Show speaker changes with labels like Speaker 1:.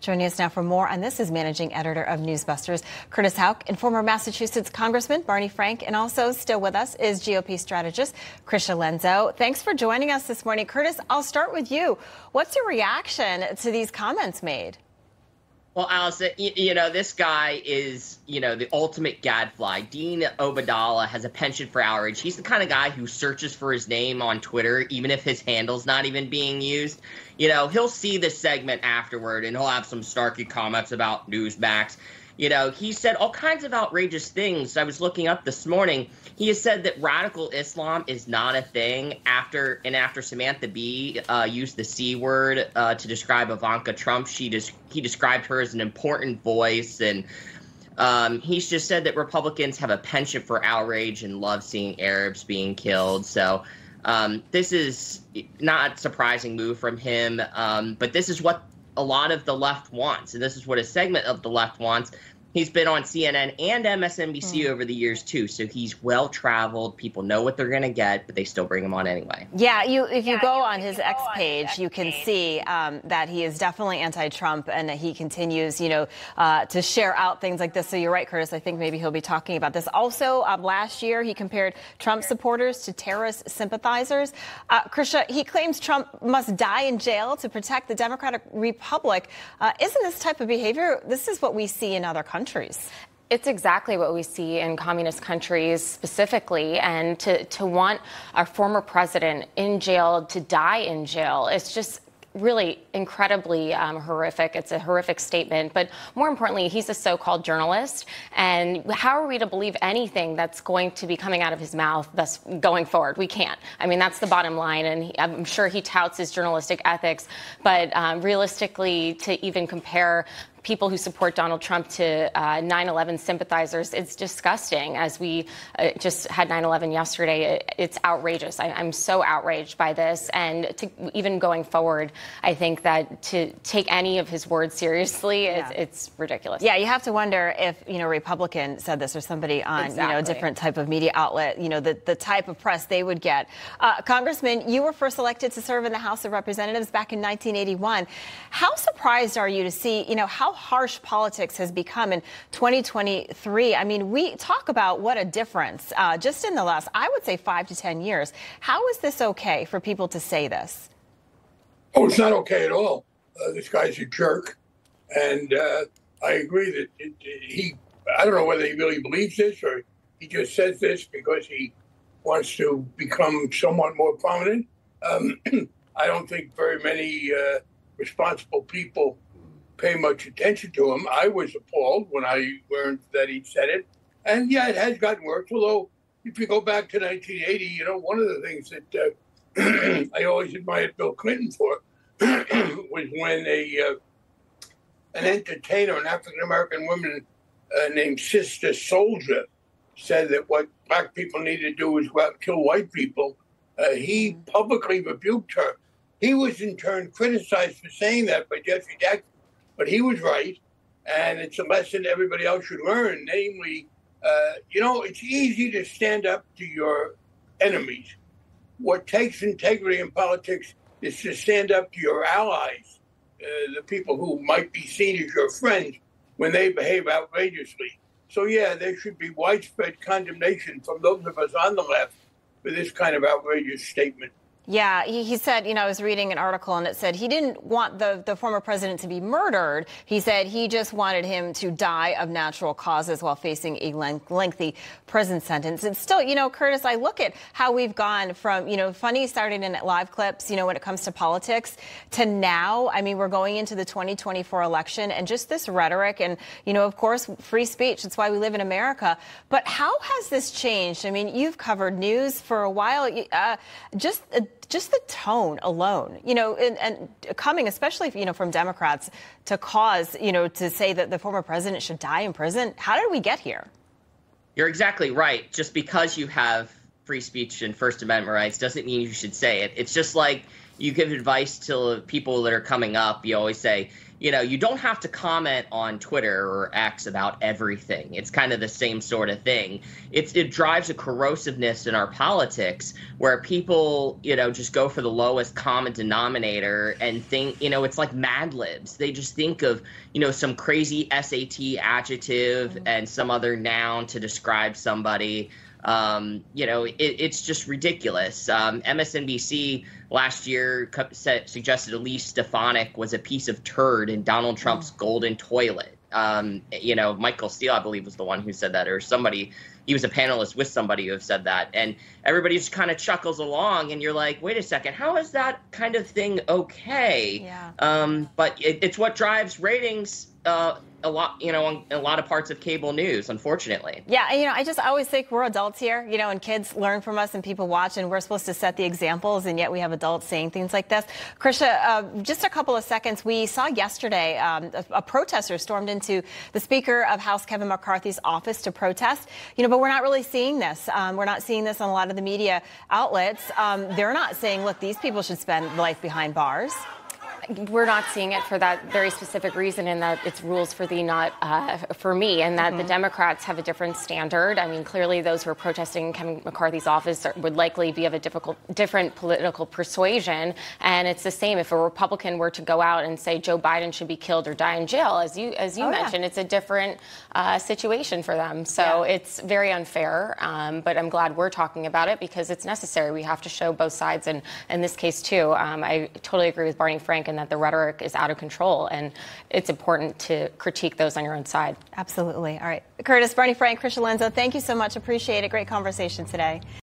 Speaker 1: Joining us now for more on this is managing editor of Newsbusters, Curtis Houck, and former Massachusetts Congressman Barney Frank. And also still with us is GOP strategist Krysia Lenzo. Thanks for joining us this morning. Curtis, I'll start with you. What's your reaction to these comments made?
Speaker 2: Well, Allison, this guy is, the ultimate gadfly. Dean Obadala has a penchant for outrage. He's the kind of guy who searches for his name on Twitter, even if his handle's not even being used. He'll see this segment afterward, and he'll have some snarky comments about Newsmax. He said all kinds of outrageous things. I was looking up this morning. He has said that radical Islam is not a thing after Samantha Bee used the C word to describe Ivanka Trump. He described her as an important voice, and he's just said that Republicans have a penchant for outrage and love seeing Arabs being killed. So this is not a surprising move from him, but this is what a lot of the left wants, and this is what a segment of the left wants. He's been on CNN and MSNBC over the years, too, so he's well-traveled. People know what they're going to get, but they still bring him on anyway.
Speaker 1: Yeah, if you go on his X page, you can see that he is definitely anti-Trump and that he continues, to share out things like this. So you're right, Curtis. I think maybe he'll be talking about this. Also, last year, he compared Trump supporters to terrorist sympathizers. Krysia, he claims Trump must die in jail to protect the Democratic Republic. Isn't this type of behavior, this is what we see in other countries?
Speaker 3: It's exactly what we see in communist countries specifically, and to want our former president in jail, to die in jail, it's just really incredibly horrific. It's a horrific statement, but more importantly, he's a so-called journalist, and how are we to believe anything that's going to be coming out of his mouth thus going forward? We can't. I mean, that's the bottom line, and I'm sure he touts his journalistic ethics, but realistically, to even compare people who support Donald Trump to 9/11 sympathizers, it's disgusting. As we just had 9/11 yesterday, it's outrageous. I'm so outraged by this. And even going forward, I think that to take any of his words seriously, it's ridiculous.
Speaker 1: Yeah, you have to wonder if, a Republican said this or somebody on, a different type of media outlet, the type of press they would get. Congressman, you were first elected to serve in the House of Representatives back in 1981. How surprised are you to see, how harsh politics has become in 2023? I mean, we talk about what a difference just in the last, I would say, 5 to 10 years. How is this okay for people to say this?
Speaker 4: Oh, it's not okay at all. This guy's a jerk. And I agree that I don't know whether he really believes this or he just says this because he wants to become somewhat more prominent. I don't think very many responsible people pay much attention to him. I was appalled when I learned that he said it. And yeah, it has gotten worse. Although, if you go back to 1980, one of the things that I always admired Bill Clinton for was when an entertainer, an African-American woman named Sister Soldier, said that what black people needed to do was go out and kill white people. He publicly rebuked her. He was in turn criticized for saying that by Jeffrey Jackson. But he was right, and it's a lesson everybody else should learn. Namely, it's easy to stand up to your enemies. What takes integrity in politics is to stand up to your allies, the people who might be seen as your friends when they behave outrageously. So, yeah, there should be widespread condemnation from those of us on the left for this kind of outrageous statement.
Speaker 1: Yeah, he said, I was reading an article and it said he didn't want the former president to be murdered. He said he just wanted him to die of natural causes while facing a lengthy prison sentence. And still, Curtis, I look at how we've gone from, funny starting in live clips, when it comes to politics to now. I mean, we're going into the 2024 election and just this rhetoric and, of course, free speech. That's why we live in America. But how has this changed? I mean, you've covered news for a while. Just the tone alone, and coming especially, from Democrats to cause, to say that the former president should die in prison. How did we get here?
Speaker 2: You're exactly right. Just because you have free speech and First Amendment rights doesn't mean you should say it. It's just like you give advice to people that are coming up. You always say, you don't have to comment on Twitter or X about everything. It's kind of the same sort of thing. It drives a corrosiveness in our politics where people, just go for the lowest common denominator and think, it's like Mad Libs. They just think of, some crazy SAT adjective and some other noun to describe somebody. It's just ridiculous. MSNBC last year suggested Elise Stefanik was a piece of turd in Donald Trump's golden toilet. Michael Steele, I believe, was the one who said that, or somebody. He was a panelist with somebody who have said that, and everybody just kind of chuckles along, and you're like, wait a second, how is that kind of thing okay?
Speaker 1: Yeah.
Speaker 2: But it's what drives ratings a lot, on a lot of parts of cable news, unfortunately.
Speaker 1: Yeah, I always think we're adults here, and kids learn from us and people watch, and we're supposed to set the examples, and yet we have adults saying things like this. Krysia, just a couple of seconds. We saw yesterday a protester stormed into the Speaker of House Kevin McCarthy's office to protest, but we're not really seeing this. We're not seeing this on a lot of the media outlets. They're not saying, look, these people should spend life behind bars.
Speaker 3: We're not seeing it for that very specific reason, in that it's rules for thee, not for me, and that the Democrats have a different standard. I mean, clearly those who are protesting Kevin McCarthy's office would likely be of a different political persuasion, and it's the same if a Republican were to go out and say Joe Biden should be killed or die in jail, as you mentioned. It's a different situation for them. So it's very unfair, but I'm glad we're talking about it because it's necessary. We have to show both sides, and in this case too. I totally agree with Barney Frank and that the rhetoric is out of control, and it's important to critique those on your own side.
Speaker 1: Absolutely. All right. Curtis, Barney Frank, Krysia Lenzo, thank you so much. Appreciate it. Great conversation today.